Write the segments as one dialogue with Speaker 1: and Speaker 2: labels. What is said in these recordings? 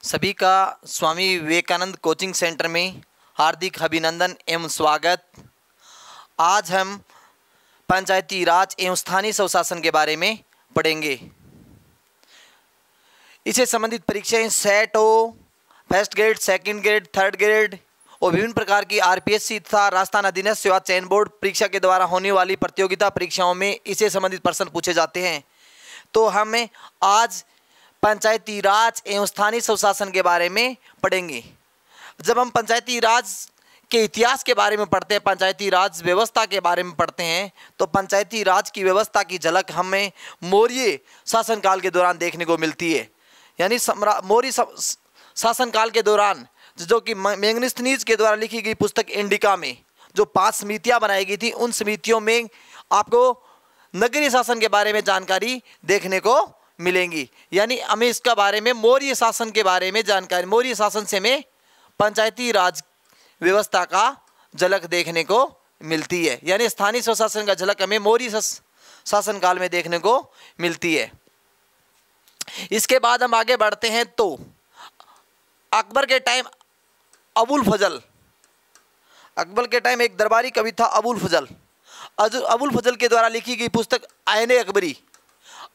Speaker 1: सभी का Swami Vivekananda coaching centre में हार्दिक अभिनंदन एवं स्वागत। आज हम पंचायती राज एवं स्थानीय स्वशासन के बारे में पढ़ेंगे। इससे संबंधित परीक्षाएं सेट हो, first grade, second grade, third grade और विभिन्न प्रकार की आरपीएससी तथा राजस्थान अधीनस्थ सेवा चयन बोर्ड परीक्षा के द्वारा होने वाली प्रतियोगिता परीक्षाओं में इससे संबंधित प्रश्न पूछे जाते हैं। तो हमें आज पंचायती राज एवं स्थानीय स्वशासन के बारे में पढ़ेंगे। जब हम पंचायती राज के इतिहास के बारे में पढ़ते हैं, पंचायती राज व्यवस्था के बारे में पढ़ते हैं, तो पंचायती राज की व्यवस्था की झलक हमें मौर्य शासनकाल के दौरान देखने को मिलती है। यानी मौर्य शासनकाल के दौरान जो कि मेगनीज के द्वारा लिखी गई पुस्तक इंडिका में जो 5 समितियाँ बनाई गई थी, उन समितियों में आपको नगरीय शासन के बारे में जानकारी देखने को मिलेंगी। यानी हमें इसका बारे में मौर्य शासन के बारे में जानकारी, मौर्य शासन से हमें पंचायती राज व्यवस्था का झलक देखने को मिलती है। यानी स्थानीय स्वशासन का झलक हमें मौर्य शासन काल में देखने को मिलती है। इसके बाद हम आगे बढ़ते हैं तो अकबर के टाइम अकबर के टाइम एक दरबारी कवि था अबुल फजल के द्वारा लिखी गई पुस्तक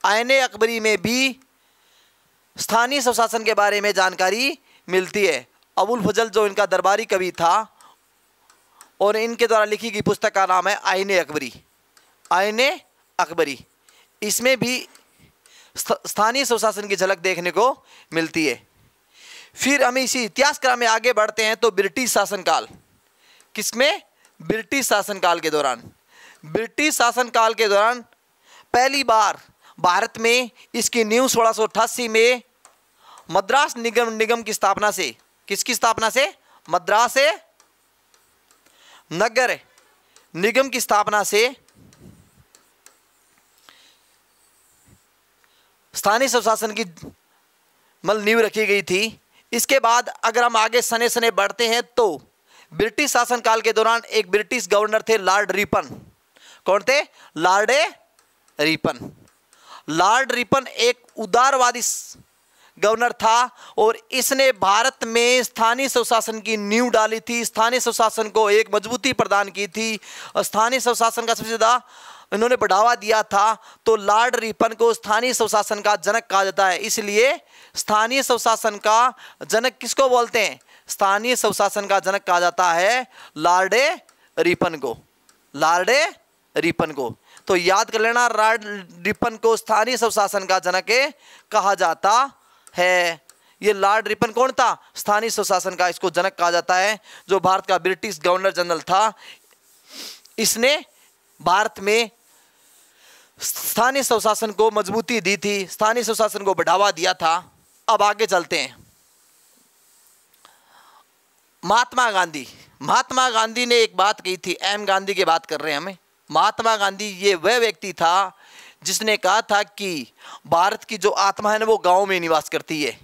Speaker 1: आईने अकबरी में भी स्थानीय स्वशासन के बारे में जानकारी मिलती है। अबुल फजल जो इनका दरबारी कवि था और इनके द्वारा लिखी गई पुस्तक का नाम है आईने अकबरी। इसमें भी स्थानीय स्वशासन की झलक देखने को मिलती है। फिर हम इसी इतिहास क्रम में आगे बढ़ते हैं तो ब्रिटिश शासनकाल। किसमें? ब्रिटिश शासनकाल के दौरान। ब्रिटिश शासनकाल के दौरान पहली बार भारत में इसकी नींव 1688 में मद्रास निगम की स्थापना से, किसकी स्थापना से? मद्रास नगर निगम की स्थापना से स्थानीय स्वशासन की नींव रखी गई थी। इसके बाद अगर हम आगे सने सने बढ़ते हैं तो ब्रिटिश शासनकाल के दौरान एक ब्रिटिश गवर्नर थे लॉर्ड रिपन। कौन थे? लॉर्ड रिपन एक उदारवादी गवर्नर था और इसने भारत में स्थानीय स्वशासन की नींव डाली थी, स्थानीय स्वशासन को एक मजबूती प्रदान की थी और स्थानीय स्वशासन का सबसे ज़्यादा इन्होंने बढ़ावा दिया था। तो लॉर्ड रिपन को स्थानीय स्वशासन का जनक कहा जाता है। इसलिए स्थानीय स्वशासन का जनक किसको बोलते हैं? स्थानीय स्वशासन का जनक कहा जाता है लॉर्ड रिपन को। तो याद कर लेना, लॉर्ड रिपन को स्थानीय स्वशासन का जनक कहा जाता है। ये लॉर्ड रिपन कौन था? स्थानीय स्वशासन का इसको जनक कहा जाता है, जो भारत का ब्रिटिश गवर्नर जनरल था। इसने भारत में स्थानीय स्वशासन को मजबूती दी थी, स्थानीय स्वशासन को बढ़ावा दिया था। अब आगे चलते हैं। महात्मा गांधी ने एक बात कही थी, एम गांधी की बात कर रहे हैं हमें। महात्मा गांधी ये वह व्यक्ति था जिसने कहा था कि भारत की जो आत्मा है ना वो गाँव में निवास करती है,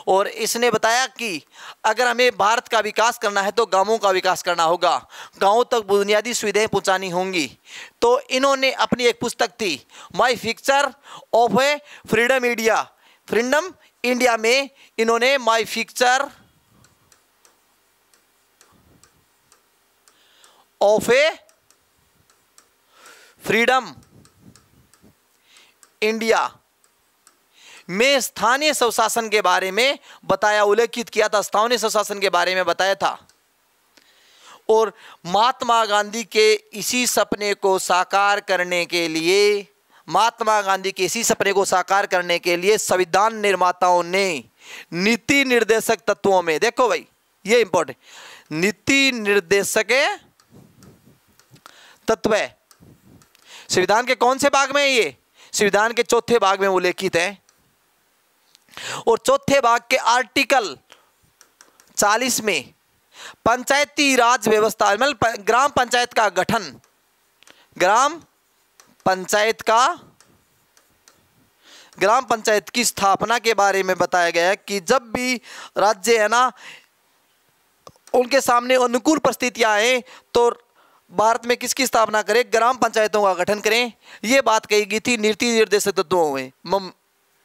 Speaker 1: और इसने बताया कि अगर हमें भारत का विकास करना है तो गांवों का विकास करना होगा, गांवों तक बुनियादी सुविधाएं पहुंचानी होंगी। तो इन्होंने अपनी एक पुस्तक थी my picture of A freedom India में इन्होंने my picture of A freedom India में स्थानीय स्वशासन के बारे में बताया, उल्लेखित किया था, स्थानीय स्वशासन के बारे में बताया था। और महात्मा गांधी के इसी सपने को साकार करने के लिए संविधान निर्माताओं ने नीति निर्देशक तत्वों में, देखो भाई ये इंपॉर्टेंट, नीति निर्देशक तत्व संविधान के कौन से भाग में है? ये संविधान के चौथे भाग में उल्लेखित है। और चौथे भाग के आर्टिकल 40 में पंचायती राज व्यवस्था मतलब ग्राम पंचायत की स्थापना के बारे में बताया गया है कि जब भी राज्य है ना उनके सामने अनुकूल परिस्थितियां आए तो भारत में किसकी स्थापना करें? ग्राम पंचायतों का गठन करें। ये बात कही गई थी नीति निर्देशक तत्वों में।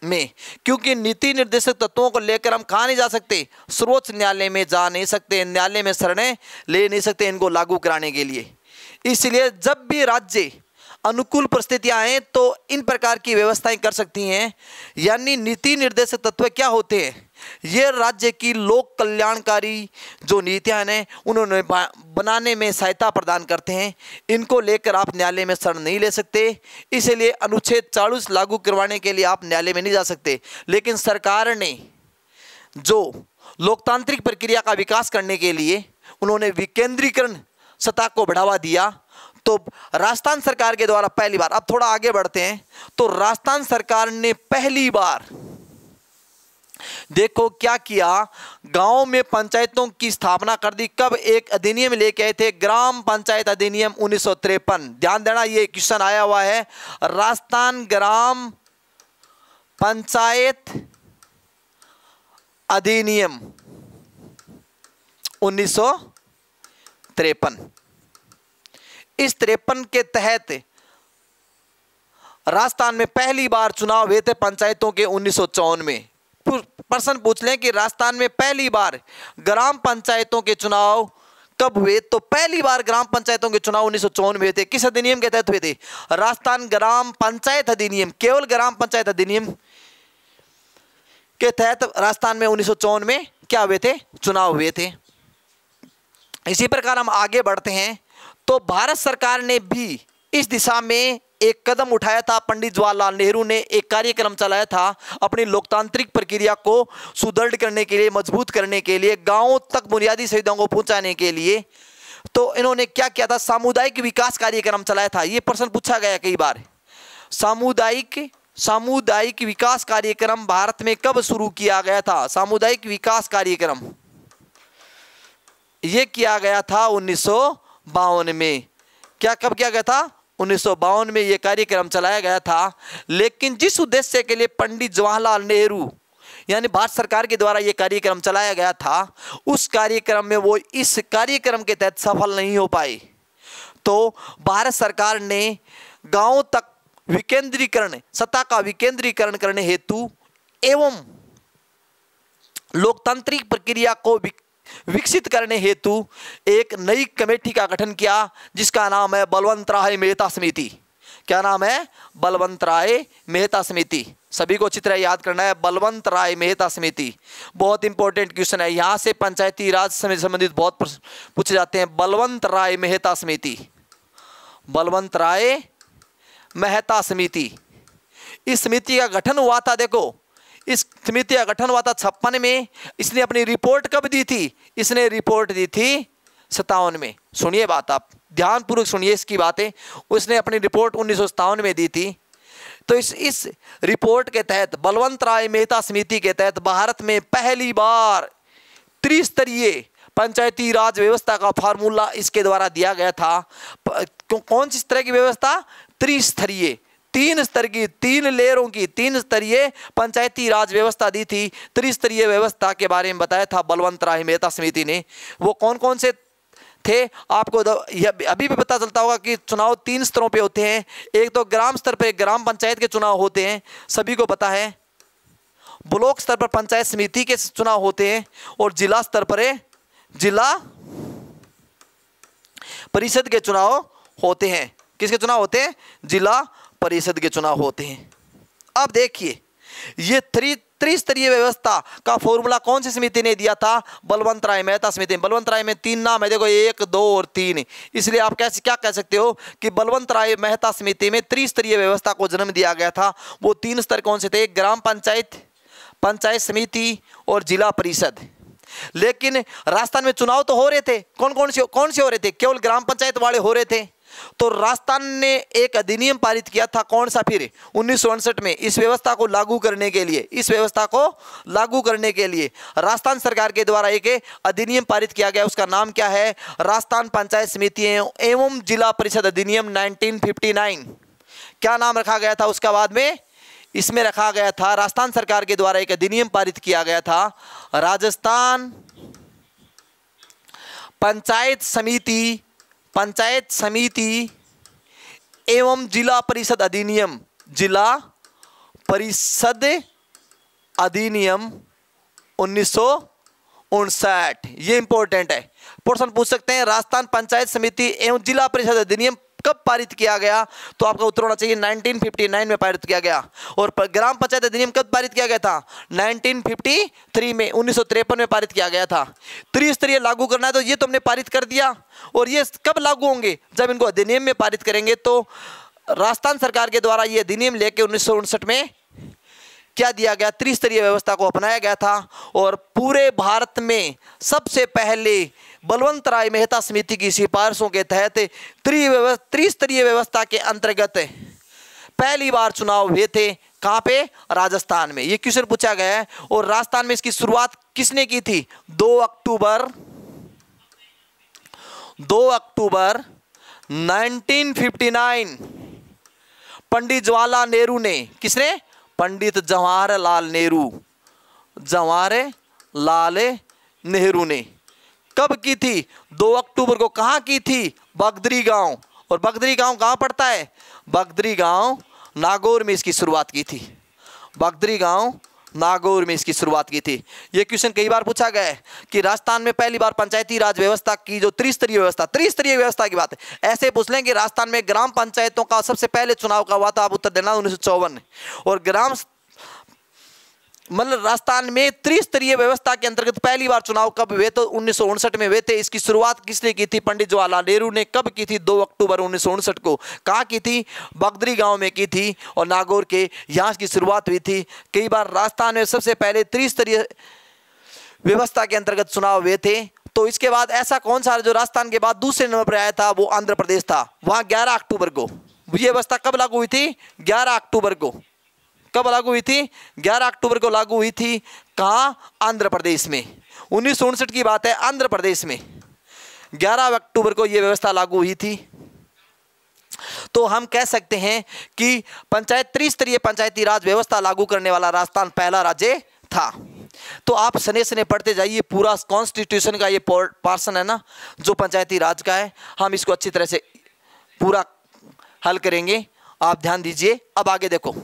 Speaker 1: में, क्योंकि नीति निर्देशक तत्वों को लेकर हम कहाँ नहीं जा सकते, सर्वोच्च न्यायालय में जा नहीं सकते, न्यायालय में शरण ले नहीं सकते इनको लागू कराने के लिए। इसलिए जब भी राज्य अनुकूल परिस्थितियां आए तो इन प्रकार की व्यवस्थाएं कर सकती हैं। यानी नीति निर्देशक तत्व क्या होते हैं, ये राज्य की लोक कल्याणकारी जो नीतियां हैं उन्होंने बनाने में सहायता प्रदान करते हैं। इनको लेकर आप न्यायालय में शरण नहीं ले सकते, इसलिए अनुच्छेद 40 लागू करवाने के लिए आप न्यायालय में नहीं जा सकते। लेकिन सरकार ने जो लोकतांत्रिक प्रक्रिया का विकास करने के लिए उन्होंने विकेंद्रीकरण सत्ता को बढ़ावा दिया, तो राजस्थान सरकार के द्वारा पहली बार, अब थोड़ा आगे बढ़ते हैं, तो राजस्थान सरकार ने पहली बार देखो क्या किया, गांव में पंचायतों की स्थापना कर दी। कब? एक अधिनियम लेके आए थे, ग्राम पंचायत अधिनियम 1953। ध्यान देना, ये क्वेश्चन आया हुआ है। राजस्थान ग्राम पंचायत अधिनियम 1953। इस 53 के तहत राजस्थान में पहली बार चुनाव हुए थे पंचायतों के 1954 में। प्रश्न पूछ लें कि राजस्थान में पहली बार ग्राम पंचायतों के चुनाव कब हुए, तो पहली बार ग्राम पंचायतों के चुनाव 1954 में हुए थे। किस अधिनियम के तहत हुए थे? राजस्थान ग्राम पंचायत अधिनियम, केवल ग्राम पंचायत अधिनियम के तहत राजस्थान में 1954 में क्या हुए थे? चुनाव हुए थे। इसी प्रकार हम आगे बढ़ते हैं, तो भारत सरकार ने भी इस दिशा में एक कदम उठाया था। पंडित जवाहरलाल नेहरू ने एक कार्यक्रम चलाया था अपनी लोकतांत्रिक प्रक्रिया को सुदृढ़ करने के लिए, मजबूत करने के लिए, गांवों तक बुनियादी सुविधाओं को पहुंचाने के लिए। तो इन्होंने क्या किया था? सामुदायिक विकास कार्यक्रम चलाया था। ये प्रश्न पूछा गया कई बार। सामुदायिक विकास कार्यक्रम भारत में कब शुरू किया गया था? सामुदायिक विकास कार्यक्रम ये किया गया था 1952 में। कब किया गया था? 1952 में ये कार्यक्रम चलाया गया था। लेकिन जिस उद्देश्य के लिए पंडित जवाहरलाल नेहरू यानी भारत सरकार के द्वारा ये कार्यक्रम चलाया गया था, उस कार्यक्रम में वो इस कार्यक्रम के तहत सफल नहीं हो पाए। तो भारत सरकार ने गांवों तक विकेंद्रीकरण, सत्ता का विकेंद्रीकरण करने हेतु एवं लोकतांत्रिक प्रक्रिया को विकसित करने हेतु एक नई कमेटी का गठन किया, जिसका नाम है बलवंत राय मेहता समिति। क्या नाम है? बलवंत राय मेहता समिति। सभी को अच्छी तरह याद करना है, बलवंत राय मेहता समिति। बहुत इंपॉर्टेंट क्वेश्चन है, यहां से पंचायती राज से संबंधित बहुत प्रश्न पूछे जाते हैं। बलवंत राय मेहता समिति, बलवंत राय मेहता समिति। इस समिति का गठन हुआ था, देखो इस समिति का गठन हुआ था 56 में। इसने अपनी रिपोर्ट कब दी थी? इसने रिपोर्ट दी थी 57 में। सुनिए बात, आप ध्यानपूर्वक सुनिए इसकी बातें। उसने अपनी रिपोर्ट 1957 में दी थी। तो इस रिपोर्ट के तहत, बलवंत राय मेहता समिति के तहत भारत में पहली बार त्रिस्तरीय पंचायती राज व्यवस्था का फार्मूला इसके द्वारा दिया गया था। कौन सी तरह की व्यवस्था? त्रिस्तरीय, 3 स्तर की, 3 लेयरों की 3 स्तरीय पंचायती राज व्यवस्था दी थी। त्रिस्तरीय व्यवस्था के बारे में बताया था बलवंत राय मेहता समिति ने। वो कौन कौन से थे आपको अभी भी पता चलता होगा कि चुनाव 3 स्तरों पे होते हैं। एक तो ग्राम स्तर पे ग्राम पंचायत के चुनाव होते हैं, सभी को पता है। ब्लॉक स्तर पर पंचायत समिति के चुनाव होते हैं, और जिला स्तर पर जिला परिषद के चुनाव होते हैं। किसके चुनाव होते हैं? जिला परिषद के चुनाव होते हैं। अब देखिए, ये त्रिस्तरीय व्यवस्था का फॉर्मूला कौन सी समिति ने दिया था? बलवंत राय मेहता समिति। बलवंत राय में 3 नाम है, देखो 1, 2 और 3। इसलिए आप क्या कह सकते हो कि बलवंत राय मेहता समिति में त्रिस्तरीय व्यवस्था को जन्म दिया गया था। वो 3 स्तर कौन से थे? ग्राम पंचायत, पंचायत समिति और जिला परिषद। लेकिन राजस्थान में चुनाव तो हो रहे थे, कौन से हो रहे थे? केवल ग्राम पंचायत वाले हो रहे थे। तो राजस्थान ने एक अधिनियम पारित किया था, कौन सा? फिर 1959 में। इस व्यवस्था को लागू करने के लिए, राजस्थान सरकार के द्वारा एक अधिनियम पारित किया गया। उसका नाम क्या है? राजस्थान पंचायत समिति एवं जिला परिषद अधिनियम 1959। क्या नाम रखा गया था उसका? बाद में इसमें रखा गया था, राजस्थान सरकार के द्वारा एक अधिनियम पारित किया गया था, राजस्थान पंचायत समिति एवं जिला परिषद अधिनियम, जिला परिषद अधिनियम 1959, ये इंपॉर्टेंट है। प्रश्न पूछ सकते हैं राजस्थान पंचायत समिति एवं जिला परिषद अधिनियम कब पारित किया गया, तो आपका उत्तर होना चाहिए 1959 में पारित किया गया। और ग्राम पंचायत अधिनियम कब पारित किया गया था, 1953 में, 1953 में पारित किया गया था। त्रिस्तरीय लागू करना है तो ये तो हमने पारित कर दिया, और ये कब लागू होंगे, जब इनको अधिनियम में पारित करेंगे। तो राजस्थान सरकार के द्वारा ये अधिनियम लेके 1959 में क्या दिया गया, त्रिस्तरीय व्यवस्था को अपनाया गया था। और पूरे भारत में सबसे पहले बलवंत राय मेहता समिति की सिफारिशों के तहत त्रिस्तरीय व्यवस्था के अंतर्गत पहली बार चुनाव हुए थे। कहाँ पे, राजस्थान में। ये क्वेश्चन पूछा गया है। और राजस्थान में इसकी शुरुआत किसने की थी, 2 अक्टूबर 1959 पंडित जवाहरलाल नेहरू ने, किसने, पंडित जवाहरलाल नेहरू ने कब की थी, 2 अक्टूबर को। कहाँ की थी, बगदरी गांव। और बगदरी गांव कहाँ पड़ता है, बगदरी गांव नागौर में इसकी शुरुआत की थी। बगदरी गांव नागौर में इसकी शुरुआत की थी। ये क्वेश्चन कई बार पूछा गया है कि राजस्थान में पहली बार पंचायती राज व्यवस्था की जो त्रिस्तरीय व्यवस्था की बात है। ऐसे पूछ लें कि राजस्थान में ग्राम पंचायतों का सबसे पहले चुनाव का हुआ था, आप उत्तर देना 1954। और ग्राम मतलब राजस्थान में त्रिस्तरीय व्यवस्था के अंतर्गत पहली बार चुनाव कब हुए, तो 1959 में हुए थे। इसकी शुरुआत किसने की थी, पंडित जवाहरलाल नेहरू ने। कब की थी, 2 अक्टूबर 1959 को। कहाँ की थी, बगदरी गांव में की थी, और नागौर के यहाँ की शुरुआत हुई थी। कई बार राजस्थान में सबसे पहले त्रिस्तरीय व्यवस्था के अंतर्गत चुनाव हुए थे। तो इसके बाद ऐसा कौन सा जो राजस्थान के बाद दूसरे नंबर पर आया था, वो आंध्र प्रदेश था। वहाँ 11 अक्टूबर को ये व्यवस्था कब लागू हुई थी, 11 अक्टूबर को। कब लागू हुई थी, 11 अक्टूबर को लागू हुई थी। कहाँ, आंध्र प्रदेश में। 1959 की बात है, आंध्र प्रदेश में 11 अक्टूबर को यह व्यवस्था लागू हुई थी। तो हम कह सकते हैं कि त्रिस्तरीय पंचायती राज व्यवस्था लागू करने वाला राजस्थान पहला राज्य था। तो आप सने सने पढ़ते जाइए, पूरा कॉन्स्टिट्यूशन का ये पोर्शन है ना जो पंचायती राज का है, हम इसको अच्छी तरह से पूरा हल करेंगे। आप ध्यान दीजिए। अब आगे देखो,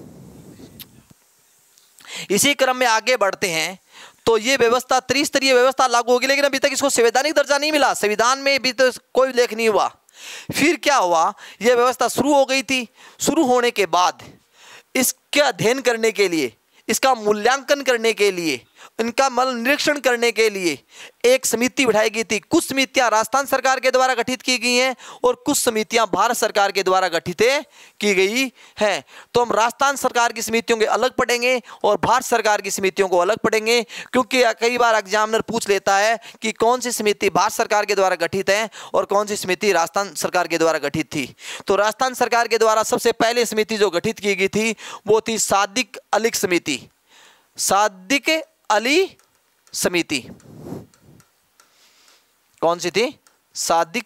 Speaker 1: इसी क्रम में आगे बढ़ते हैं। तो ये व्यवस्था त्रिस्तरीय व्यवस्था लागू होगी, लेकिन अभी तक इसको संवैधानिक दर्जा नहीं मिला। संविधान में भी तो कोई उल्लेख नहीं हुआ। फिर क्या हुआ, यह व्यवस्था शुरू हो गई थी। शुरू होने के बाद इसका अध्ययन करने के लिए, इसका मूल्यांकन करने के लिए, इनका निरीक्षण करने के लिए एक समिति बिठाई गई थी। कुछ समितियां राजस्थान सरकार के द्वारा गठित की गई हैं और कुछ समितियां भारत सरकार के द्वारा गठित की गई हैं। तो हम राजस्थान सरकार की समितियों के अलग पढ़ेंगे और भारत सरकार की समितियों को अलग पढ़ेंगे, क्योंकि कई बार एग्जामिनर पूछ लेता है कि कौन सी समिति भारत सरकार के द्वारा गठित है और कौन सी समिति राजस्थान सरकार के द्वारा गठित थी। तो राजस्थान सरकार के द्वारा सबसे पहले समिति जो गठित की गई थी वो थी सादिक अली समिति। सादिक अली समिति कौन सी थी, सादिक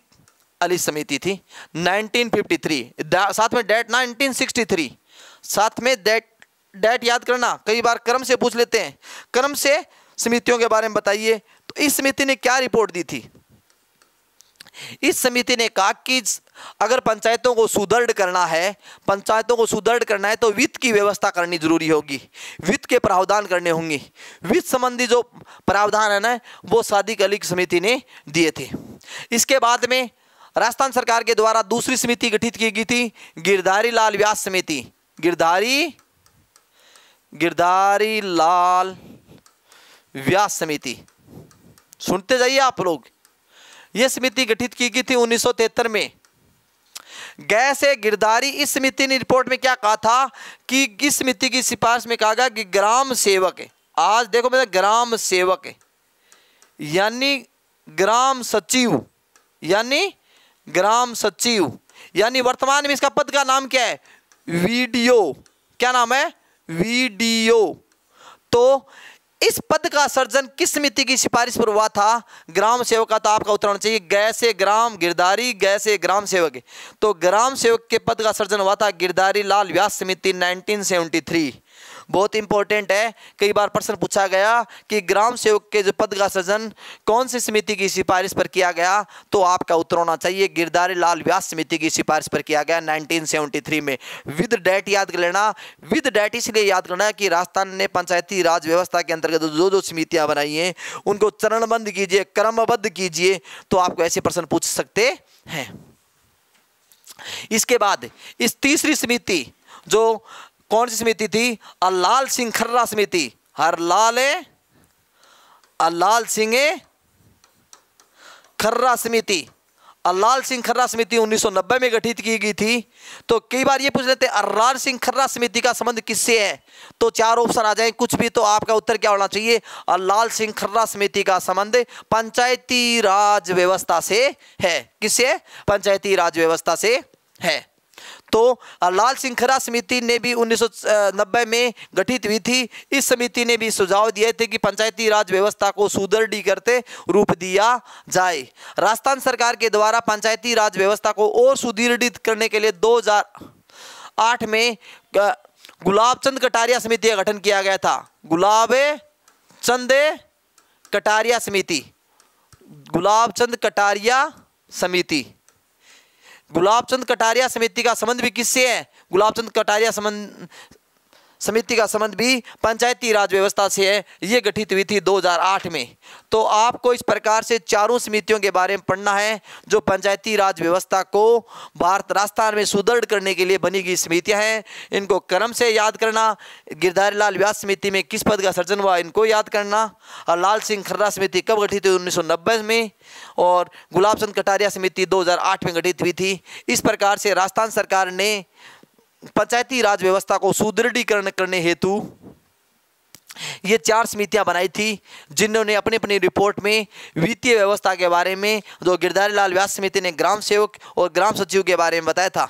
Speaker 1: अली समिति थी। 1953 साथ में डेट 1963, साथ में डेट याद करना, कई बार क्रम से पूछ लेते हैं। क्रम से समितियों के बारे में बताइए। तो इस समिति ने क्या रिपोर्ट दी थी, इस समिति ने कहा कि अगर पंचायतों को सुदृढ़ करना है, तो वित्त की व्यवस्था करनी जरूरी होगी, वित्त के प्रावधान करने होंगे। वित्त संबंधी जो प्रावधान है ना वो सादिक अली समिति ने दिए थे। इसके बाद में राजस्थान सरकार के द्वारा दूसरी समिति गठित की गई थी, गिरधारी लाल व्यास समिति। गिरधारी लाल व्यास समिति, सुनते जाइए आप लोग। यह समिति गठित की गई थी 1973 में। गैसे गिरधारी, इस समिति ने रिपोर्ट में क्या कहा था कि इस समिति की सिफारिश में कहा गया कि ग्राम सेवक है, आज देखो मेरा ग्राम सेवक है यानी ग्राम सचिव, यानी वर्तमान में इसका पद का नाम क्या है, वीडियो। क्या नाम है, वीडियो। तो इस पद का सर्जन किस समिति की सिफारिश पर हुआ था, ग्राम सेवक का। तो आपका उत्तर होना चाहिए गैसे ग्राम गिरधारी, गैसे ग्राम सेवक। तो ग्राम सेवक के पद का सर्जन हुआ था गिरधारी लाल व्यास समिति 1973। बहुत इंपॉर्टेंट है। कई बार प्रश्न पूछा गया कि ग्राम सेवक के जो पद का सृजन कौन सी समिति की सिफारिश पर किया गया, तो आपका उत्तर होना चाहिए गिरधारी लाल व्यास समिति की सिफारिश पर किया गया 1973 में। विद डेट याद कर लेना। विद डेट इसलिए याद करना कि राजस्थान ने पंचायती राज व्यवस्था के अंतर्गत जो समितियां बनाई हैं उनको चरणबद्ध कीजिए, क्रमबद्ध कीजिए, तो आपको ऐसे प्रश्न पूछ सकते हैं। इसके बाद इस तीसरी समिति जो कौन सी समिति थी, अलाल सिंह खर्रा समिति। अलाल सिंह खर्रा समिति। अलाल सिंह खर्रा समिति 1990 में गठित की गई थी। तो कई बार ये पूछ लेते हैं अलाल सिंह खर्रा समिति का संबंध किससे है, तो चार ऑप्शन आ जाए कुछ भी, तो आपका उत्तर क्या होना चाहिए, अलाल सिंह खर्रा समिति का संबंध पंचायती राज व्यवस्था से है। किससे? पंचायती राज व्यवस्था से है। तो लाल सिंह खर्रा समिति ने भी 1990 में गठित हुई थी। इस समिति ने भी सुझाव दिए थे कि पंचायती राज व्यवस्था को सुदृढ़ करते रूप दिया जाए। राजस्थान सरकार के द्वारा पंचायती राज व्यवस्था को और सुदृढ़ करने के लिए 2008 में गुलाब चंद कटारिया समिति का गठन किया गया था। गुलाब चंद कटारिया समिति। गुलाब चंद कटारिया समिति। गुलाब चंद कटारिया समिति का संबंध भी किससे है? गुलाब चंद कटारिया समिति का संबंध भी पंचायती राज व्यवस्था से है। ये गठित हुई थी 2008 में। तो आपको इस प्रकार से चारों समितियों के बारे में पढ़ना है जो पंचायती राज व्यवस्था को भारत राजस्थान में सुदृढ़ करने के लिए बनी गई समितियां हैं। इनको क्रम से याद करना। गिरधारी लाल व्यास समिति में किस पद का सृजन हुआ, इनको याद करना। और लाल सिंह खर्रा समिति कब गठित हुई? 1990 में। और गुलाब चंद कटारिया समिति 2008 में गठित हुई थी। इस प्रकार से राजस्थान सरकार ने पंचायती राज व्यवस्था को सुदृढ़ीकरण करने हेतु ये चार समितियां बनाई थी, जिन्होंने अपनी अपनी रिपोर्ट में वित्तीय व्यवस्था के बारे में, जो गिरधारी लाल व्यास समिति ने ग्राम सेवक और ग्राम सचिव के बारे में बताया था।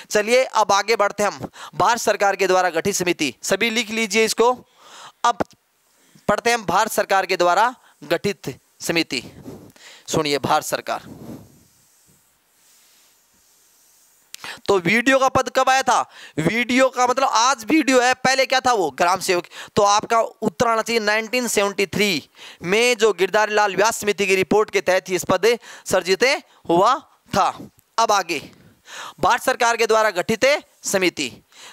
Speaker 1: चलिए अब आगे बढ़ते हैं हम। भारत सरकार के द्वारा गठित समिति, सभी लिख लीजिए इसको। अब पढ़ते हैं भारत सरकार के द्वारा गठित समिति। सुनिए, भारत सरकार। तो वीडियो का पद कब आया था? वीडियो का मतलब आज वीडियो है, पहले क्या था वो? ग्राम सेवक। तो आपका उत्तर आना चाहिए 1973 में जो गिरधारी लाल व्यास समिति की रिपोर्ट के तहत ही इस पद सर्जित हुआ था। अब आगे भारत सरकार के द्वारा गठित समिति।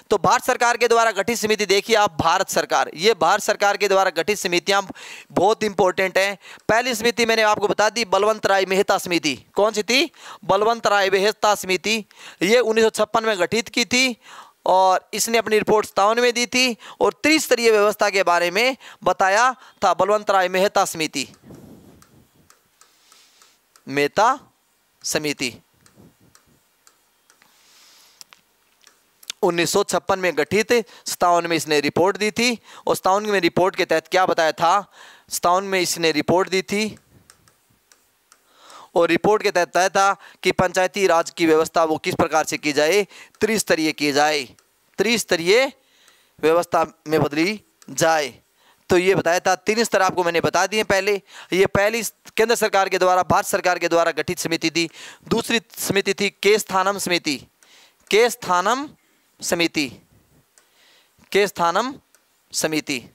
Speaker 1: तो भारत सरकार के द्वारा गठित समिति देखिए आप, भारत सरकार, ये भारत सरकार के द्वारा गठित समितियां बहुत इंपॉर्टेंट हैं। पहली समिति मैंने आपको बता दी, बलवंत राय मेहता समिति। कौन सी थी? बलवंत राय मेहता समिति। ये 1956 में गठित की थी और इसने अपनी रिपोर्ट 57 में दी थी और त्रिस्तरीय व्यवस्था के बारे में बताया था। बलवंत राय मेहता समिति, मेहता समिति 1956 में गठित, 57 में इसने रिपोर्ट दी थी। और 57 में रिपोर्ट के तहत क्या बताया था? 57 में इसने रिपोर्ट दी थी और रिपोर्ट के तहत तय था कि पंचायती राज की व्यवस्था वो किस प्रकार से की जाए, त्रिस्तरीय की जाए, त्रिस्तरीय व्यवस्था में बदली जाए। तो ये बताया था। 3 स्तर आपको मैंने बता दिए पहले। ये पहली केंद्र सरकार के द्वारा, भारत सरकार के द्वारा गठित समिति थी। दूसरी समिति थी केस्थानम समिति। केस्थानम समिति, केस्थानम समिति।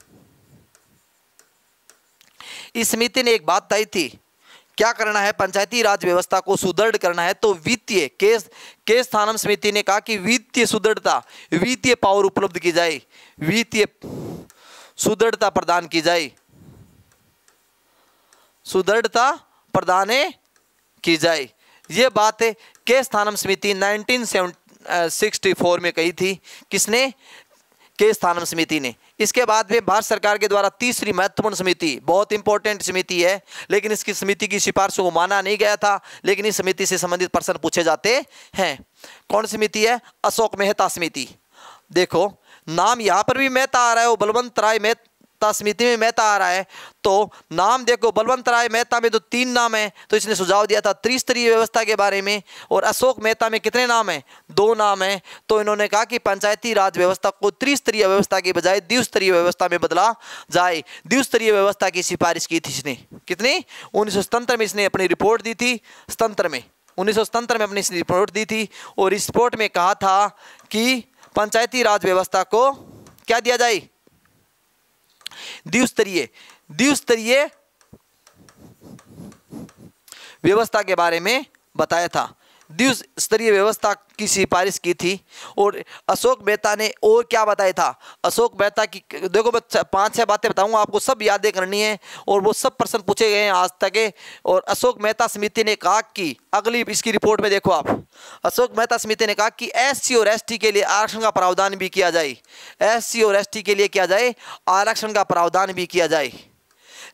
Speaker 1: इस समिति ने एक बात तय थी, क्या करना है? पंचायती राज व्यवस्था को सुदृढ़ करना है। तो वित्तीय केस्थानम समिति ने कहा कि वित्तीय सुदृढ़ता, वित्तीय पावर उपलब्ध की जाए, वित्तीय सुदृढ़ता प्रदान की जाए, सुदृढ़ता प्रदान की जाए। ये बात है केस्थानम समिति 1964 में कही थी। किसने? केस्थानम समिति ने। इसके बाद में भारत सरकार के द्वारा तीसरी महत्वपूर्ण समिति, बहुत इंपॉर्टेंट समिति है, लेकिन इसकी समिति की सिफारिशों को माना नहीं गया था, लेकिन इस समिति से संबंधित प्रश्न पूछे जाते हैं। कौन समिति है? अशोक मेहता समिति। देखो नाम यहाँ पर भी मेहता आ रहा है, वो बलवंत राय मेहता समिति में मेहता आ रहा है। तो नाम देखो, बलवंत राय मेहता में तो 3 नाम है, तो इसने सुझाव दिया था त्रिस्तरीय व्यवस्था के बारे में। और अशोक मेहता में कितने नाम है? 2 नाम है। तो इन्होंने कहा कि पंचायती राज व्यवस्था को त्रिस्तरीय व्यवस्था के बजाय द्विस्तरीय व्यवस्था में बदला जाए। द्विस्तरीय व्यवस्था की सिफारिश की थी इसने। कितनी? 1977 में इसने अपनी रिपोर्ट दी थी। 1977 में अपनी रिपोर्ट दी थी और इस रिपोर्ट में कहा था कि पंचायती राज व्यवस्था को क्या दिया जाए? द्विस्तरीय व्यवस्था के बारे में बताया था, द्विस्तरीय व्यवस्था की सिफारिश की थी। और अशोक मेहता ने और क्या बताया था? अशोक मेहता की, देखो मैं 5-6 बातें बताऊंगा आपको, सब यादें करनी है और वो सब प्रश्न पूछे गए हैं आज तक के। और अशोक मेहता समिति ने कहा कि अगली इसकी रिपोर्ट में देखो आप, अशोक मेहता समिति ने कहा कि एससी और एसटी के लिए आरक्षण का प्रावधान भी किया जाए, एससी और एसटी के लिए किया जाए आरक्षण का प्रावधान भी किया जाए।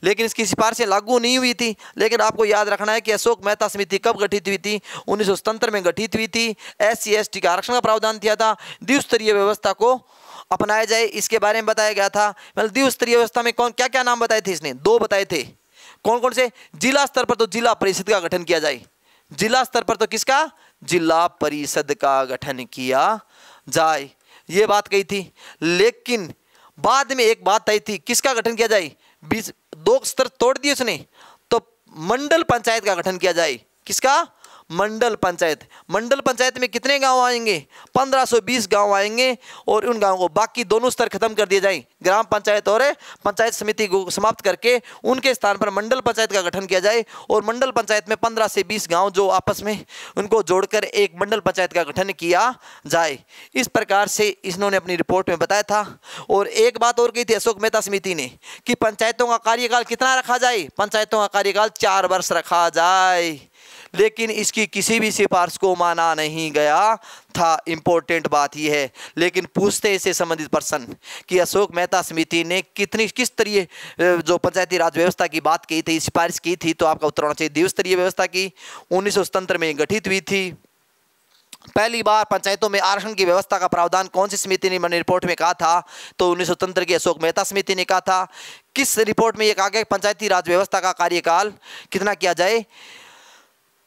Speaker 1: लेकिन इसकी सिफारिशें लागू नहीं हुई थी। लेकिन आपको याद रखना है कि अशोक मेहता समिति कब गठित हुई थी? 1977 में गठित हुई थी। एससी एसटी का आरक्षण का प्रावधान किया था, द्विस्तरीय व्यवस्था को अपनाया जाए इसके बारे में बताया गया था। मतलब द्विस्तरीय व्यवस्था में कौन क्या क्या नाम बताए थे? इसने 2 बताए थे। कौन कौन से? जिला स्तर पर तो जिला परिषद का गठन किया जाए, जिला स्तर पर तो किसका? जिला परिषद का गठन किया जाए, ये बात कही थी। लेकिन बाद में एक बात आई थी, किसका गठन किया जाए? 2 स्तर तोड़ दिए उसने, तो मंडल पंचायत का गठन किया जाए। किसका? मंडल पंचायत। मंडल पंचायत में कितने गांव आएंगे? 1520 गांव आएंगे और उन गांवों को बाकी दोनों स्तर खत्म कर दिए जाए, ग्राम पंचायत और पंचायत समिति को समाप्त करके उनके स्थान पर मंडल पंचायत का गठन किया जाए। और मंडल पंचायत में 15 से 20 गांव जो आपस में, उनको जोड़कर एक मंडल पंचायत का गठन किया जाए। इस प्रकार से इन्होंने अपनी रिपोर्ट में बताया था। और एक बात और कही थी अशोक मेहता समिति ने कि पंचायतों का कार्यकाल कितना रखा जाए? पंचायतों का कार्यकाल 4 वर्ष रखा जाए। लेकिन इसकी किसी भी सिफारिश को माना नहीं गया था। इंपॉर्टेंट बात यह है। लेकिन पूछते इससे संबंधित प्रश्न कि अशोक मेहता समिति ने किस तरह जो पंचायती राज व्यवस्था की बात की थी, सिफारिश की थी, तो आपका उत्तर होना चाहिए द्विस्तरीय व्यवस्था की। 1977 में गठित हुई थी। पहली बार पंचायतों में आरक्षण की व्यवस्था का प्रावधान कौन सी समिति ने मैंने रिपोर्ट में कहा था? तो 1977 की अशोक मेहता समिति ने कहा था। किस रिपोर्ट में यह कहा गया पंचायती राज व्यवस्था का कार्यकाल कितना किया जाए?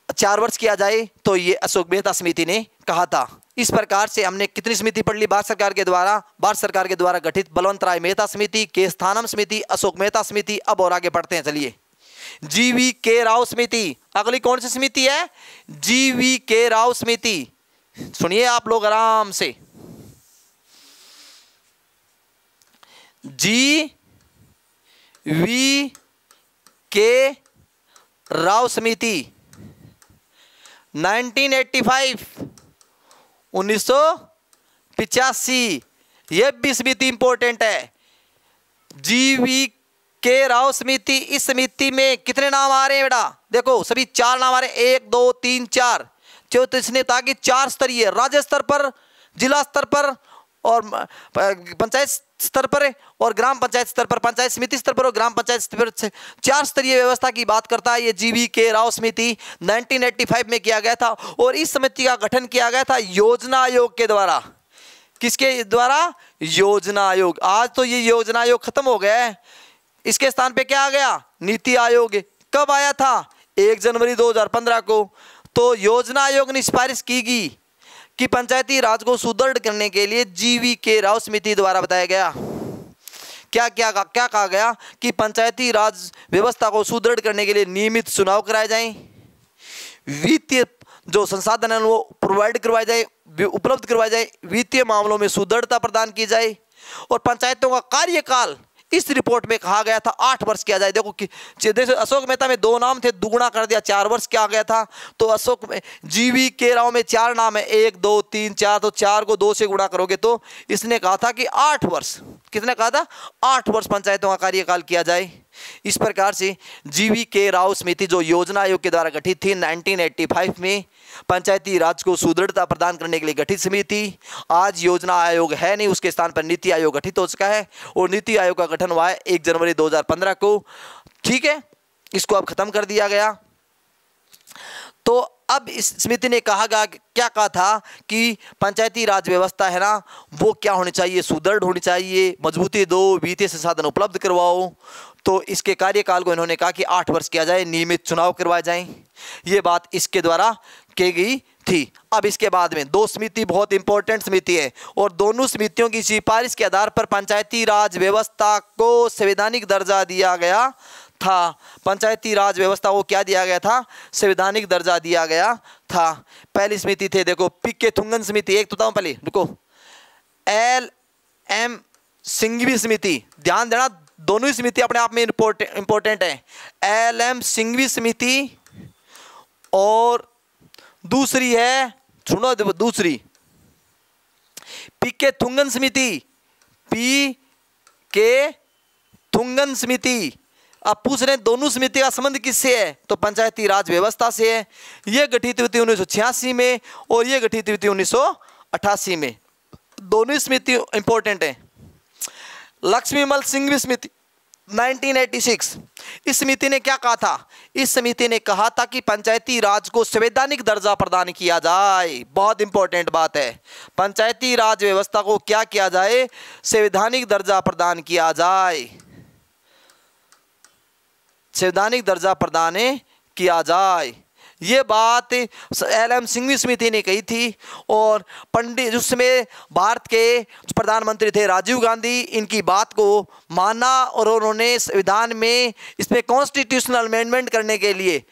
Speaker 1: 4 वर्ष किया जाए, तो ये अशोक मेहता समिति ने कहा था। इस प्रकार से हमने कितनी समिति पढ़ ली? भारत सरकार के द्वारा गठित बलवंत राय मेहता समिति, केस्थानम समिति, अशोक मेहता समिति। अब और आगे बढ़ते हैं, चलिए। जीवी के राव समिति, अगली कौन सी समिति है? जीवी के राव समिति। सुनिए आप लोग आराम से, जी वी के राव समिति 1985 यह भी समिति इंपॉर्टेंट है। जीवी के राव समिति, इस समिति में कितने नाम आ रहे हैं बेटा? देखो सभी 4 नाम आ रहे हैं, 1 2 3 4। इसने ताकि 4 स्तरीय, राज्य स्तर पर, जिला स्तर पर और पंचायत स्तर पर और ग्राम पंचायत स्तर पर, पंचायत समिति स्तर पर और ग्राम पंचायत स्तर पर 4 स्तरीय व्यवस्था की बात करता है। ये जीवी के राव समिति 1985 में किया गया था। और इस समिति का गठन किया गया था योजना आयोग के द्वारा। किसके द्वारा? योजना आयोग। आज तो ये योजना आयोग खत्म हो गया है, इसके स्थान पे क्या आ गया? नीति आयोग। कब आया था? 1 जनवरी 2015 को। तो योजना आयोग ने सिफारिश की गई कि पंचायती राज को सुदृढ़ करने के लिए जीवी के राव समिति द्वारा बताया गया क्या कहा गया कि पंचायती राज व्यवस्था को सुदृढ़ करने के लिए नियमित चुनाव कराए जाएं, वित्तीय जो संसाधन है वो प्रोवाइड करवाए जाए, उपलब्ध करवाए जाए, वित्तीय मामलों में सुदृढ़ता प्रदान की जाए। और पंचायतों का कार्यकाल इस रिपोर्ट में कहा गया था 8 वर्ष किया जाए। देखो कि अशोक मेहता में 2 नाम थे, दुगुना कर दिया, 4 वर्ष किया गया था। तो अशोक में जीवी के राव में 4 नाम है, 1 2 3 4, तो 4 को 2 से गुणा करोगे तो इसने कहा था कि 8 वर्ष, कितने कहा था? 8 वर्ष पंचायतों का कार्यकाल किया जाए। इस प्रकार से जीवी के राव समिति जो योजना आयोग के द्वारा गठित थी 1985 में, पंचायती राज को सुदृढ़ता प्रदान करने के लिए गठित समिति। आज योजना आयोग है नहीं, उसके स्थान पर नीति आयोग गठित हो चुका है और नीति आयोग का गठन हुआ है 1 जनवरी 2015 को। ठीक है, इसको अब खत्म कर दिया गया। तो अब इस समिति ने क्या कहा था कि पंचायती राज व्यवस्था है ना, वो क्या होनी चाहिए? सुदृढ़ होनी चाहिए, मजबूती दो, वित्तीय संसाधन उपलब्ध करवाओ। तो इसके कार्यकाल को इन्होंने कहा कि 8 वर्ष किया जाए, नियमित चुनाव करवाए जाएं। ये बात इसके द्वारा की गई थी। अब इसके बाद में 2 समिति बहुत इंपॉर्टेंट समिति है और दोनों समितियों की सिफारिश के आधार पर पंचायती राज व्यवस्था को संवैधानिक दर्जा दिया गया था। पंचायती राज व्यवस्था को क्या दिया गया था? संवैधानिक दर्जा दिया गया था। पहली समिति थे, देखो पीके थुंगन समिति, एक तो बताऊं पहले, रुको, LM सिंघवी समिति। ध्यान देना, दोनों ही समिति अपने आप में इंपॉर्टेंट है। एल.एम. सिंघवी समिति और दूसरी है, सुनो दूसरी, पी.के. थुंगन समिति, पी.के. थुंगन समिति। अब पूछ रहे हैं दोनों समिति का संबंध किससे है, तो पंचायती राज व्यवस्था से है। यह गठित हुई थी 1986 में और यह गठित हुई थी 1988 में। दोनों ही समिति इंपॉर्टेंट है। लक्ष्मीमल सिंघवी समिति 1986, इस समिति ने क्या कहा था? इस समिति ने कहा था कि पंचायती राज को संवैधानिक दर्जा प्रदान किया जाए। बहुत इंपॉर्टेंट बात है, पंचायती राज व्यवस्था को क्या किया जाए? संवैधानिक दर्जा प्रदान किया जाए, संवैधानिक दर्जा प्रदान किया जाए। ये बात एल.एम. सिंघवी समिति ने कही थी। और पंडित उस समय भारत के प्रधानमंत्री थे राजीव गांधी, इनकी बात को माना और उन्होंने संविधान में इसमें कॉन्स्टिट्यूशनल अमेंडमेंट करने के लिए,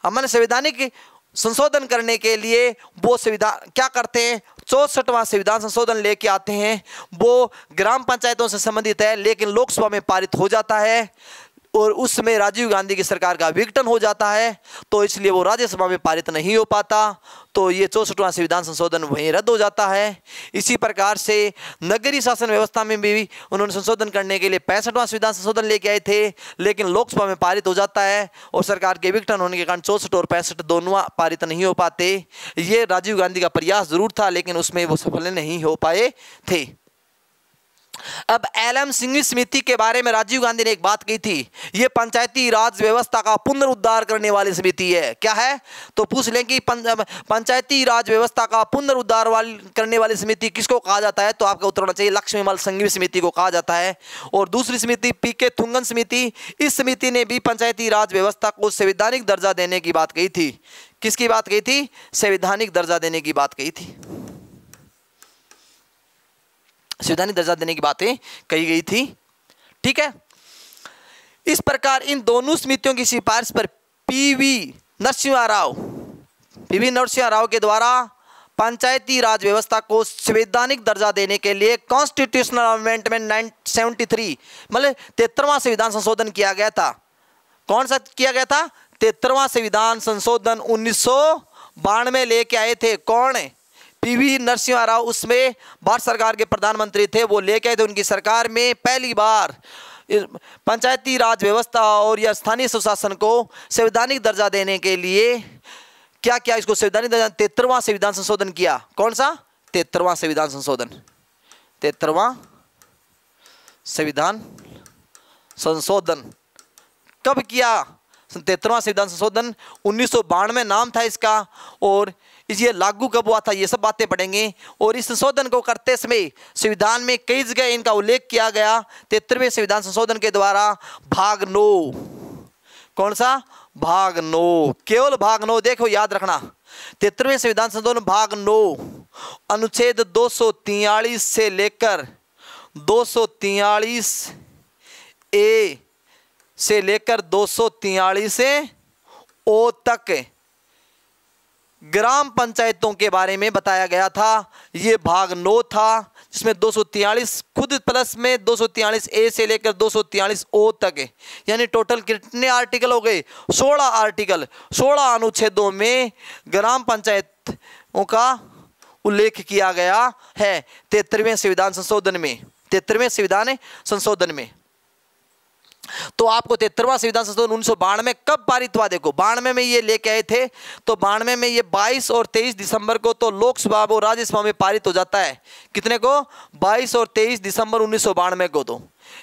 Speaker 1: हमने संवैधानिक संशोधन करने के लिए वो संविधान क्या करते हैं, 64वां संविधान संशोधन लेके आते हैं। वो ग्राम पंचायतों से संबंधित है, लेकिन लोकसभा में पारित हो जाता है और उस समय राजीव गांधी की सरकार का विघटन हो जाता है, तो इसलिए वो राज्यसभा में पारित नहीं हो पाता। तो ये 64वां संविधान संशोधन वहीं रद्द हो जाता है। इसी प्रकार से नगरीय शासन व्यवस्था में भी उन्होंने संशोधन करने के लिए 65वां संविधान संशोधन लेके आए थे, लेकिन लोकसभा में पारित हो जाता है और सरकार के विघटन होने के कारण 64 और 65 दोनों पारित नहीं हो पाते। ये राजीव गांधी का प्रयास जरूर था, लेकिन उसमें वो सफल नहीं हो पाए थे। अब एल.एम. सिंघवी समिति के बारे में राजीव गांधी ने एक बात कही थी, ये पंचायती राज व्यवस्था का पुनरुद्धार करने वाली समिति है। क्या है? तो पूछ लें कि पंचायती राज व्यवस्था का पुनरुद्धार करने वाली समिति किसको कहा जाता है, तो आपका उत्तर होना चाहिए लक्ष्मीमल सिंघवी समिति को कहा जाता है। और दूसरी समिति पी.के. थुंगन समिति, इस समिति ने भी पंचायती राज व्यवस्था को संवैधानिक दर्जा देने की बात कही थी। किसकी बात कही थी? संवैधानिक दर्जा देने की बात कही थी, संवैधानिक दर्जा देने की बातें कही गई थी। ठीक है, इस प्रकार इन दोनों समितियों की सिफारिश पर पी.वी. नरसिम्हा राव के द्वारा पंचायती राज व्यवस्था को संवैधानिक दर्जा देने के लिए कॉन्स्टिट्यूशनल अमेंडमेंट 1973 मतलब 73वां संविधान संशोधन किया गया था। कौन सा किया गया था? 73वां संविधान संशोधन 1992 लेके आए थे। कौन है? पी.वी. नरसिम्हा राव उसमें भारत सरकार के प्रधानमंत्री थे, वो लेके आए थे। उनकी सरकार में पहली बार पंचायती राज व्यवस्था और या स्थानीय सुशासन को संवैधानिक दर्जा देने के लिए क्या किया? इसको संवैधानिक दर्जा 73वां संविधान संशोधन किया। कौन सा? 73वां संविधान संशोधन, 73वां संविधान संशोधन कब किया? 73वां संविधान संशोधन 1992 नाम था इसका। और ये लागू कब हुआ था, ये सब बातें पढ़ेंगे। और इस संशोधन को करते समय संविधान में कई जगह इनका उल्लेख किया गया। 73वें संविधान संशोधन के द्वारा भाग 9, कौन सा? भाग 9, केवल भाग 9, देखो याद रखना। 73वें संविधान संशोधन भाग 9 अनुच्छेद 243 से लेकर 243 ए से लेकर 243 ओ तक ग्राम पंचायतों के बारे में बताया गया था। ये भाग 9 था, जिसमें 243 खुद प्लस में 243 ए से लेकर 243 ओ तक है। यानी टोटल कितने आर्टिकल हो गए? 16 आर्टिकल, 16 अनुच्छेदों में ग्राम पंचायतों का उल्लेख किया गया है 73वें संविधान संशोधन में। 73वें संविधान संशोधन में तो आपको 73वां संविधान संशोधन 1992 में कब पारित हुआ? देखो 92 में ये लेके आए थे, तो 92 में ये 22 और 23 दिसंबर को तो लोकसभा और राज्यसभा में पारित हो जाता है। कितने को? 22 और 23 दिसंबर 1992 को तो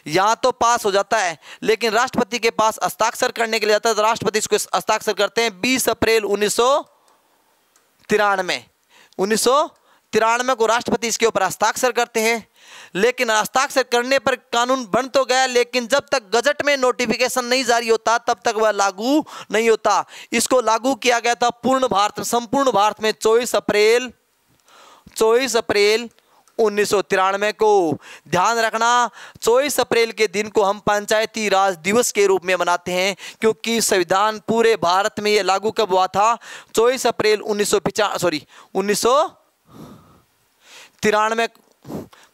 Speaker 1: यहाँ तो पास हो जाता है, लेकिन राष्ट्रपति के पास हस्ताक्षर करने के लिए जाता है, तो राष्ट्रपति इसको हस्ताक्षर करते हैं 20 अप्रैल 1993 को राष्ट्रपति इसके ऊपर हस्ताक्षर करते हैं। लेकिन हस्ताक्षर करने पर कानून बन तो गया, लेकिन जब तक गजट में नोटिफिकेशन नहीं जारी होता तब तक वह लागू नहीं होता। इसको लागू किया गया था पूर्ण भारत, संपूर्ण भारत में 24 अप्रैल 1993 को। ध्यान रखना 24 अप्रैल के दिन को हम पंचायती राज दिवस के रूप में मनाते हैं, क्योंकि संविधान पूरे भारत में यह लागू कब हुआ था? 24 अप्रैल 1993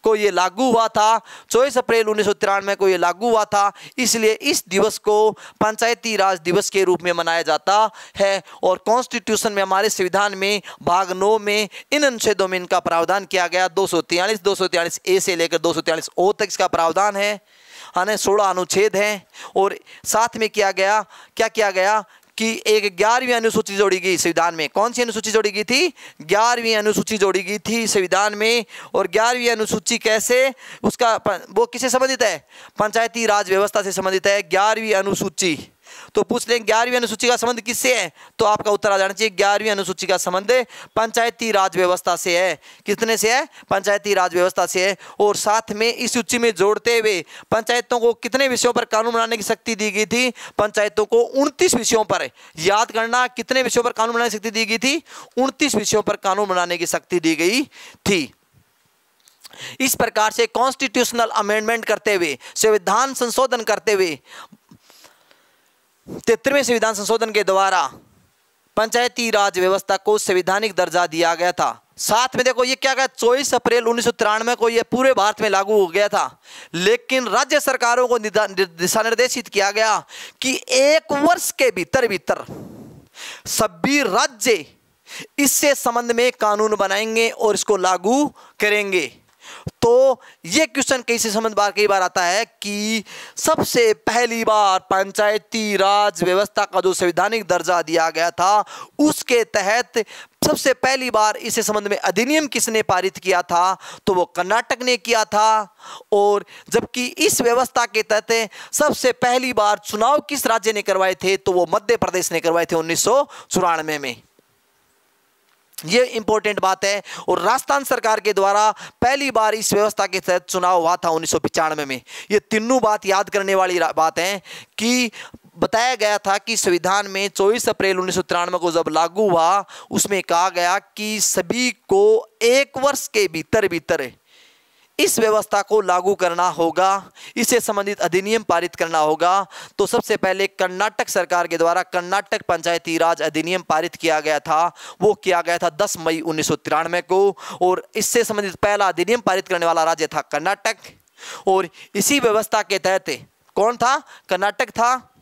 Speaker 1: को ये लागू हुआ था, 24 अप्रैल 1993 को ये लागू हुआ था। इसलिए इस दिवस को पंचायती राज दिवस के रूप में मनाया जाता है। और कॉन्स्टिट्यूशन में, हमारे संविधान में भाग 9 में इन अनुच्छेदों में इनका प्रावधान किया गया। 243 ए से लेकर 243 ओ तक इसका प्रावधान है। 16 अनुच्छेद हैं। और साथ में क्या किया गया कि एक 11वीं अनुसूची जोड़ी गई संविधान में। कौन सी अनुसूची जोड़ी गई थी? 11वीं अनुसूची जोड़ी गई थी संविधान में। और 11वीं अनुसूची कैसे, उसका वो किससे संबंधित है? पंचायती राज व्यवस्था से संबंधित है 11वीं अनुसूची। तो पूछ लें 11वीं अनुसूची का संबंध किससे है, तो आपका उत्तर आ जाना चाहिए 11वीं अनुसूची का संबंध पंचायती राज व्यवस्था से है। कितने से है? पंचायती राज व्यवस्था से है। और साथ में इस सूची में जोड़ते हुए पंचायतों को कितने विषयों पर कानून बनाने की शक्ति दी गई थी? पंचायतों को 29 विषयों पर, याद करना, कितने विषयों पर कानून बनाने की शक्ति दी गई थी? 29 विषयों पर कानून बनाने की शक्ति दी गई थी। इस प्रकार से कॉन्स्टिट्यूशनल अमेंडमेंट करते हुए, संविधान संशोधन करते हुए, 73वें संविधान संशोधन के द्वारा पंचायती राज व्यवस्था को संवैधानिक दर्जा दिया गया था। साथ में देखो ये क्या गया, 24 अप्रैल 1993 को ये पूरे भारत में लागू हो गया था। लेकिन राज्य सरकारों को दिशा निर्देशित किया गया कि 1 वर्ष के भीतर सभी राज्य इससे संबंध में कानून बनाएंगे और इसको लागू करेंगे। तो ये क्वेश्चन कई बार आता है कि सबसे पहली बार पंचायती राज व्यवस्था का जो संवैधानिक दर्जा दिया गया था, उसके तहत सबसे पहली बार इसे संबंध में अधिनियम किसने पारित किया था? तो वो कर्नाटक ने किया था। और जबकि इस व्यवस्था के तहत सबसे पहली बार चुनाव किस राज्य ने करवाए थे? तो वो मध्य प्रदेश ने करवाए थे 1994 में। ये इंपॉर्टेंट बात है। और राजस्थान सरकार के द्वारा पहली बार इस व्यवस्था के तहत चुनाव हुआ था 1995 में। ये तीनों बात याद करने वाली बात है कि बताया गया था कि संविधान में 24 अप्रैल 1993 को जब लागू हुआ, उसमें कहा गया कि सभी को 1 वर्ष के भीतर इस व्यवस्था को लागू करना होगा, इससे संबंधित अधिनियम पारित करना होगा। तो सबसे पहले कर्नाटक सरकार के द्वारा कर्नाटक पंचायती राज अधिनियम पारित किया गया था। वो किया गया था 10 मई 1993 को। और इससे संबंधित पहला अधिनियम पारित करने वाला राज्य था कर्नाटक। और इसी व्यवस्था के तहत कौन था? कर्नाटक था।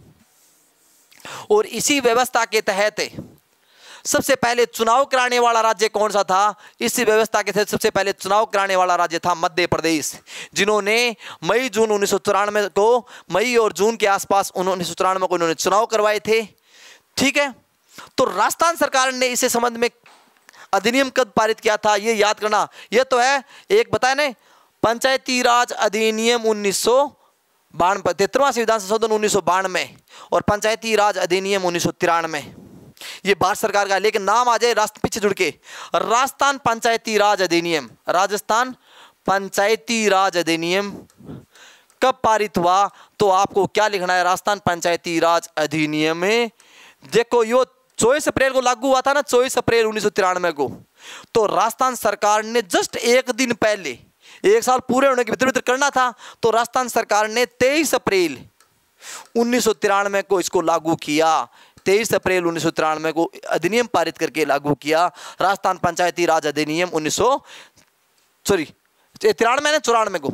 Speaker 1: और इसी व्यवस्था के तहत सबसे पहले चुनाव कराने वाला राज्य कौन सा था? इस व्यवस्था के तहत सबसे पहले चुनाव कराने वाला राज्य था मध्य प्रदेश, जिन्होंने मई जून 1994 को, मई और जून के आसपास 1994 को इन्होंने चुनाव करवाए थे। ठीक है। तो राजस्थान सरकार ने इसे संबंध में अधिनियम कब पारित किया था, ये याद करना। यह तो है एक बताया ना, पंचायती राज अधिनियम 1992, 73वां संविधान संशोधन 1992 और पंचायती राज अधिनियम 1993। ये भारत सरकार का, लेकिन नाम आ जाए पीछे जुड़ के, राजस्थान पंचायती राज अधिनियम। राजस्थान पंचायती राज अधिनियम कब पारित हुआ? तो आपको क्या लिखना है? राजस्थान पंचायती राज अधिनियम में देखो, यो 24 अप्रैल को लागू हुआ था ना, 24 अप्रैल 1993 को। तो राजस्थान सरकार ने जस्ट एक दिन पहले, 1 साल पूरे होने के भीतर करना था, तो राजस्थान सरकार ने 23 अप्रैल 1993 को इसको लागू किया। 23 अप्रैल 1993 को अधिनियम पारित करके लागू किया राजस्थान पंचायती राज अधिनियम 94 को,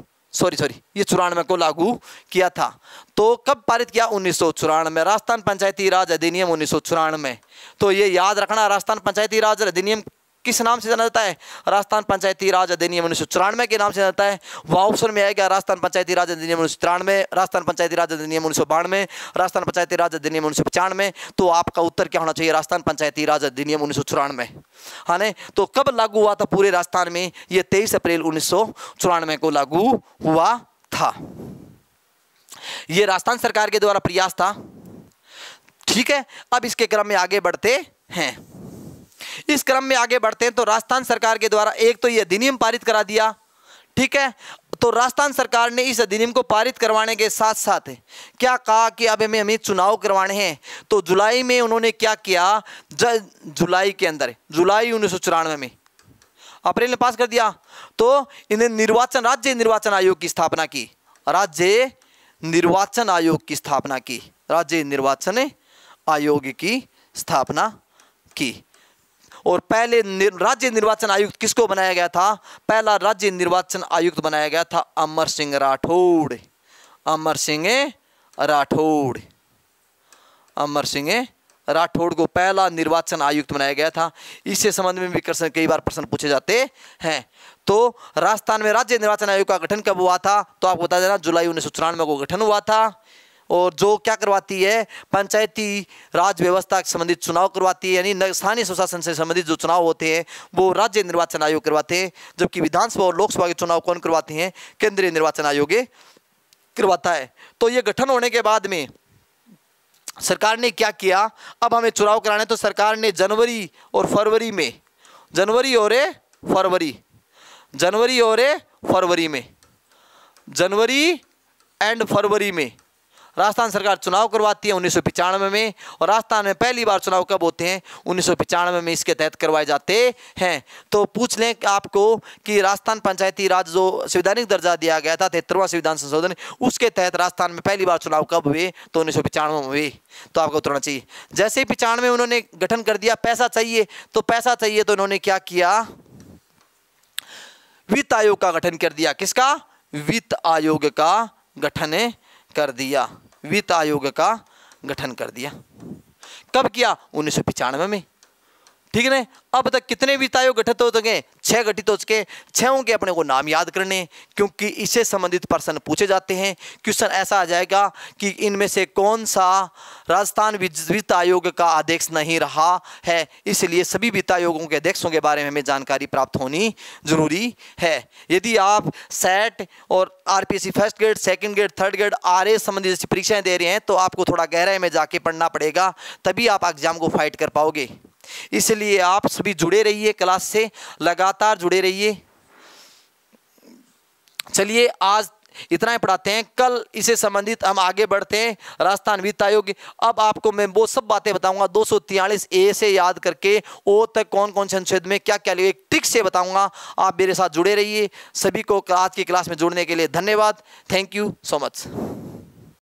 Speaker 1: ये 94 को लागू किया था। तो कब पारित किया? 1994। राजस्थान पंचायती राज अधिनियम 1994। तो ये याद रखना, राजस्थान पंचायती राज अधिनियम किस नाम से जाना जाता है? राजस्थान पंचायती राज अधिनियम 1994 के नाम से जाता है। वह ऑप्शन में आएगा राजस्थान पंचायती राज अधिनियम 1993, राजस्थान पंचायती राज अधिनियम 1992, राजस्थान पंचायती राज अधिनियम 1995। तो आपका उत्तर क्या होना चाहिए? राजस्थान पंचायती राज अधिनियम 1994। हाँ ने, तो कब लागू हुआ था पूरे राजस्थान में? ये 23 अप्रैल 1994 को लागू हुआ था। ये राजस्थान सरकार के द्वारा प्रयास था। ठीक है। अब इसके क्रम में आगे बढ़ते हैं। इस क्रम में आगे बढ़ते हैं तो राजस्थान सरकार के द्वारा एक तो ये अधिनियम पारित करा दिया। ठीक है। तो राजस्थान सरकार ने इस अधिनियम को पारित करवाने के साथ साथ क्या कहा कि अब हमें चुनाव करवाने हैं। तो जुलाई में उन्होंने क्या किया? जुलाई के अंदर, जुलाई 1994 में, अप्रैल में पास कर दिया। तो इन्हें राज्य निर्वाचन आयोग की स्थापना की। राज्य निर्वाचन आयोग की स्थापना की। राज्य निर्वाचन आयोग की स्थापना की। और पहले राज्य निर्वाचन आयुक्त किसको बनाया गया था? पहला राज्य निर्वाचन आयुक्त बनाया गया था अमर सिंह राठौड़। अमर सिंह राठौड़, अमर सिंह राठौड़ को पहला निर्वाचन आयुक्त बनाया गया था। इससे संबंध में भी कई बार प्रश्न पूछे जाते हैं। तो राजस्थान में राज्य निर्वाचन आयोग का गठन कब हुआ था? तो आपको बता देना जुलाई 1994 को गठन हुआ था। और जो क्या करवाती है? पंचायती राज व्यवस्था से संबंधित चुनाव करवाती है, यानी स्थानीय स्वशासन से संबंधित जो चुनाव होते हैं वो राज्य निर्वाचन आयोग करवाते हैं, जबकि विधानसभा और लोकसभा के चुनाव कौन करवाते हैं? केंद्रीय निर्वाचन आयोग करवाता है। तो ये गठन होने के बाद में सरकार ने क्या किया? अब हमें चुनाव कराने, तो सरकार ने जनवरी और फरवरी में, जनवरी और फरवरी में राजस्थान सरकार चुनाव करवाती है 1995 में। और राजस्थान में पहली बार चुनाव कब होते हैं? 1995 में इसके तहत करवाए जाते हैं। तो पूछ लें आपको कि राजस्थान पंचायती राज जो संवैधानिक दर्जा दिया गया था 73वां संविधान संशोधन, उसके तहत राजस्थान में पहली बार चुनाव कब हुए? तो 1995 में हुए। तो आपको उतरना चाहिए। जैसे ही 95 में उन्होंने गठन कर दिया, पैसा चाहिए, तो उन्होंने क्या किया? वित्त आयोग का गठन कर दिया। किसका? वित्त आयोग का गठन कर दिया। वित्त आयोग का गठन कर दिया। कब किया? 1995 में। ठीक है ना? अब तक कितने वित्त आयोग गठित हो चुके? 6 गठित हो चुके। 6 के अपने को नाम याद करने, क्योंकि इससे संबंधित प्रश्न पूछे जाते हैं। क्वेश्चन ऐसा आ जाएगा कि इनमें से कौन सा राजस्थान वित्त आयोग का अध्यक्ष नहीं रहा है, इसलिए सभी वित्त आयोगों के अध्यक्षों के बारे में हमें जानकारी प्राप्त होनी जरूरी है। यदि आप सेट और RPSC first grade, second grade, third grade, RA संबंधित जैसी परीक्षाएं दे रहे हैं तो आपको थोड़ा गहराई में जाके पढ़ना पड़ेगा, तभी आप एग्जाम को फाइट कर पाओगे। इसलिए आप सभी जुड़े रहिए, क्लास से लगातार जुड़े रहिए। चलिए आज इतना ही पढ़ाते हैं, कल इसे संबंधित हम आगे बढ़ते हैं। राजस्थान वित्त आयोग, अब आपको मैं वो सब बातें बताऊंगा 243 ए से याद करके ओ तक कौन कौन से अनुच्छेद में क्या क्या लिखे, ट्रिक से बताऊंगा। आप मेरे साथ जुड़े रहिए। सभी को आज की क्लास में जुड़ने के लिए धन्यवाद। Thank you so much.